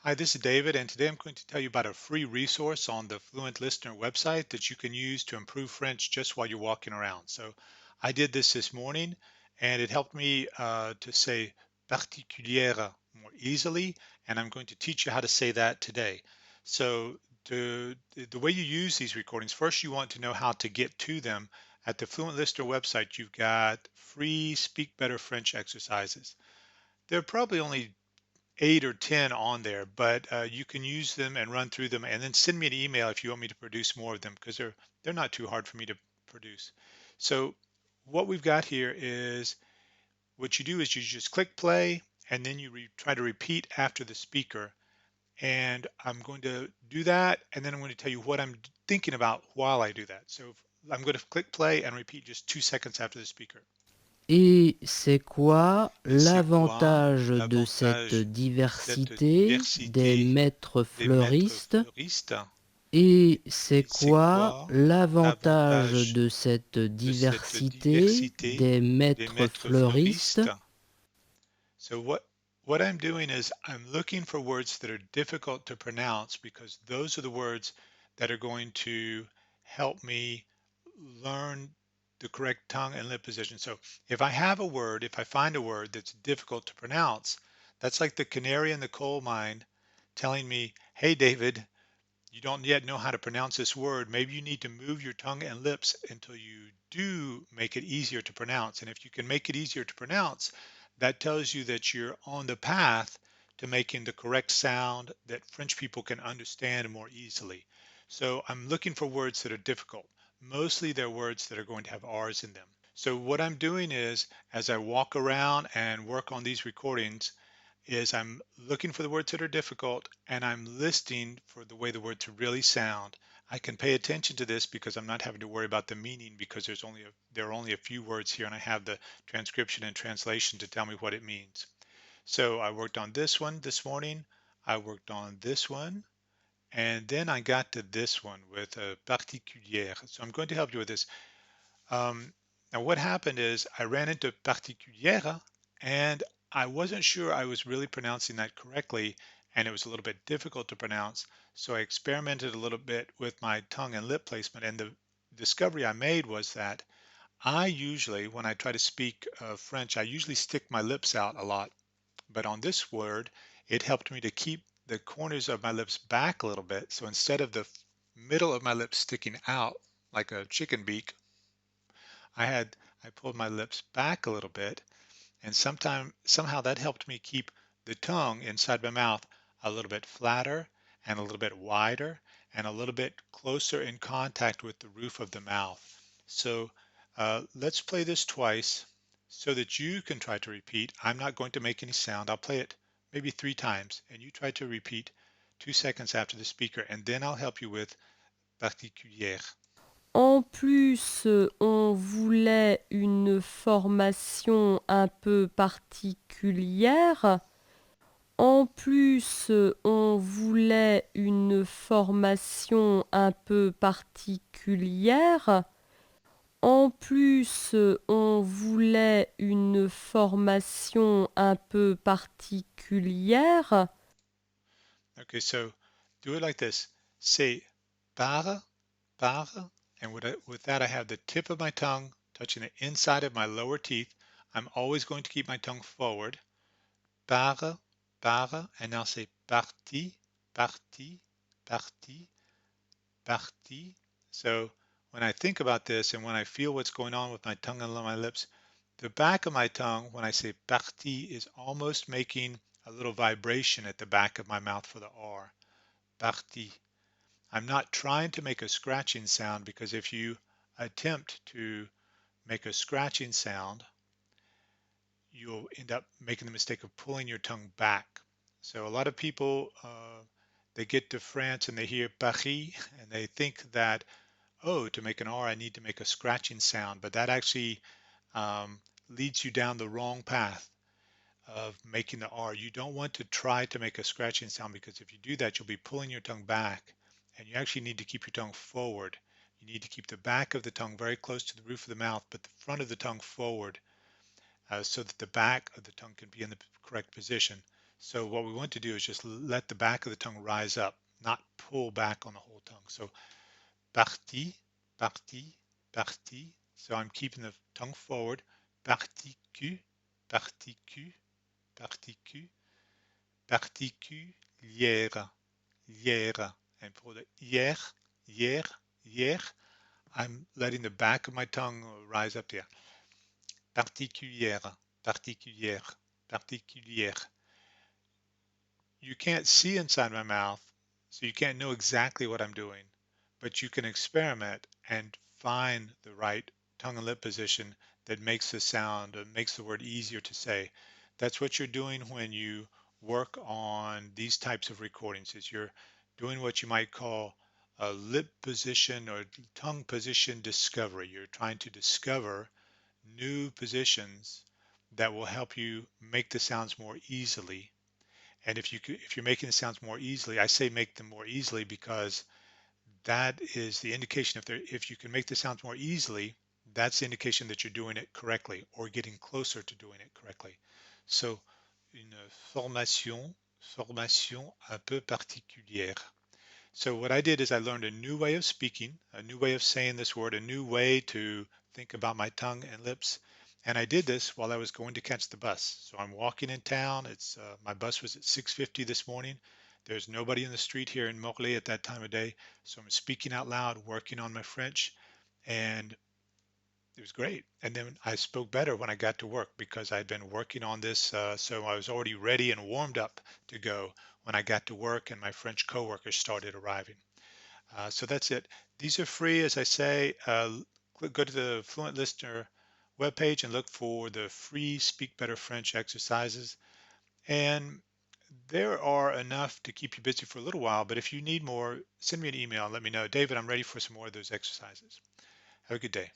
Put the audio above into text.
Hi, this is David, and today I'm going to tell you about a free resource on the Fluent Listener website that you can use to improve French just while you're walking around. So I did this morning, and it helped me to say particulière more easily, and I'm going to teach you how to say that today. So the way you use these recordings, first you want to know how to get to them. At the Fluent Listener website, you've got free Speak Better French exercises. There are probably only 8 or 10 on there, but you can use them and run through them, and then send me an email if you want me to produce more of them because they're not too hard for me to produce. So what we've got here is what you do is you just click play, and then you try to repeat after the speaker. And I'm going to do that, and then I'm going to tell you what I'm thinking about while I do that. So I'm going to click play and repeat just 2 seconds after the speaker. Et c'est quoi Et c'est quoi l'avantage de cette l'avantage de cette diversité des diversité maîtres des maîtres fleuristes? fleuristes? Et c'est Et c'est quoi quoi l'avantage l'avantage de cette de cette diversité diversité des des maîtres maîtres fleuristes? fleuristes? So what I'm doing is I'm looking for words that are difficult to pronounce because those are the words that are going to help me learn the correct tongue and lip position. So if if I find a word that's difficult to pronounce, that's like the canary in the coal mine telling me, hey, David, you don't yet know how to pronounce this word. Maybe you need to move your tongue and lips until you do make it easier to pronounce. And if you can make it easier to pronounce, that tells you that you're on the path to making the correct sound that French people can understand more easily. So I'm looking for words that are difficult. Mostly they're words that are going to have R's in them. So what I'm doing is, as I walk around and work on these recordings, is I'm looking for the words that are difficult, and I'm listing for the way the words really sound. I can pay attention to this because I'm not having to worry about the meaning because there are only a few words here, and I have the transcription and translation to tell me what it means. So I worked on this one this morning. I worked on this one, and then I got to this one with a particulière. So I'm going to help you with this. Now, what happened is I ran into particulière, and I wasn't sure I was really pronouncing that correctly, and it was a little bit difficult to pronounce. So I experimented a little bit with my tongue and lip placement, and the discovery I made was that I usually, when I try to speak French, I usually stick my lips out a lot. But on this word, it helped me to keep the corners of my lips back a little bit. So instead of the middle of my lips sticking out like a chicken beak, I pulled my lips back a little bit, and somehow that helped me keep the tongue inside my mouth a little bit flatter and a little bit wider and a little bit closer in contact with the roof of the mouth. So let's play this twice so that you can try to repeat. I'm not going to make any sound. I'll play it maybe 3 times, and you try to repeat 2 seconds after the speaker, and then I'll help you with particulière. En plus, on voulait une formation un peu particulière. En plus, on voulait une formation un peu particulière. En plus, on voulait une formation un peu particulière. Okay, so do it like this. Say par, and with that I have the tip of my tongue touching the inside of my lower teeth. I'm always going to keep my tongue forward. Par, and now say parti, parti, parti. So when I think about this and when I feel what's going on with my tongue and my lips, the back of my tongue, when I say parti, is almost making a little vibration at the back of my mouth for the R. Parti. I'm not trying to make a scratching sound because if you attempt to make a scratching sound, you'll end up making the mistake of pulling your tongue back. So a lot of people, they get to France and they hear Paris and they think that, oh, to make an R, I need to make a scratching sound, but that actually leads you down the wrong path of making the R. You don't want to try to make a scratching sound because if you do that, you'll be pulling your tongue back, and you actually need to keep your tongue forward. You need to keep the back of the tongue very close to the roof of the mouth, but the front of the tongue forward so that the back of the tongue can be in the correct position. So what we want to do is just let the back of the tongue rise up, not pull back on the whole tongue. So partie, partie, partie. So I'm keeping the tongue forward. Particu, particu, particu, particulière, lière. And for the hier, hier, hier, I'm letting the back of my tongue rise up there. Particulière, particulière, particulière. You can't see inside my mouth, so you can't know exactly what I'm doing, but you can experiment and find the right tongue and lip position that makes the sound, makes the word easier to say. That's what you're doing when you work on these types of recordings, is you're doing what you might call a lip position or tongue position discovery. You're trying to discover new positions that will help you make the sounds more easily. And if you're making the sounds more easily, I say make them more easily because that is the indication. If you can make the sounds more easily, that's the indication that you're doing it correctly or getting closer to doing it correctly. So, une formation un peu particulière. So what I did is I learned a new way of speaking, a new way of saying this word, a new way to think about my tongue and lips. And I did this while I was going to catch the bus. So I'm walking in town. It's my bus was at 6:50 this morning. There's nobody in the street here in Morlaix at that time of day. So I'm speaking out loud, working on my French, and it was great. And then I spoke better when I got to work because I'd been working on this. So I was already ready and warmed up to go when I got to work and my French coworkers started arriving. So that's it. These are free, as I say. Go to the Fluent Listener webpage and look for the free Speak Better French exercises. And there are enough to keep you busy for a little while. But if you need more, send me an email and let me know. David, I'm ready for some more of those exercises. Have a good day.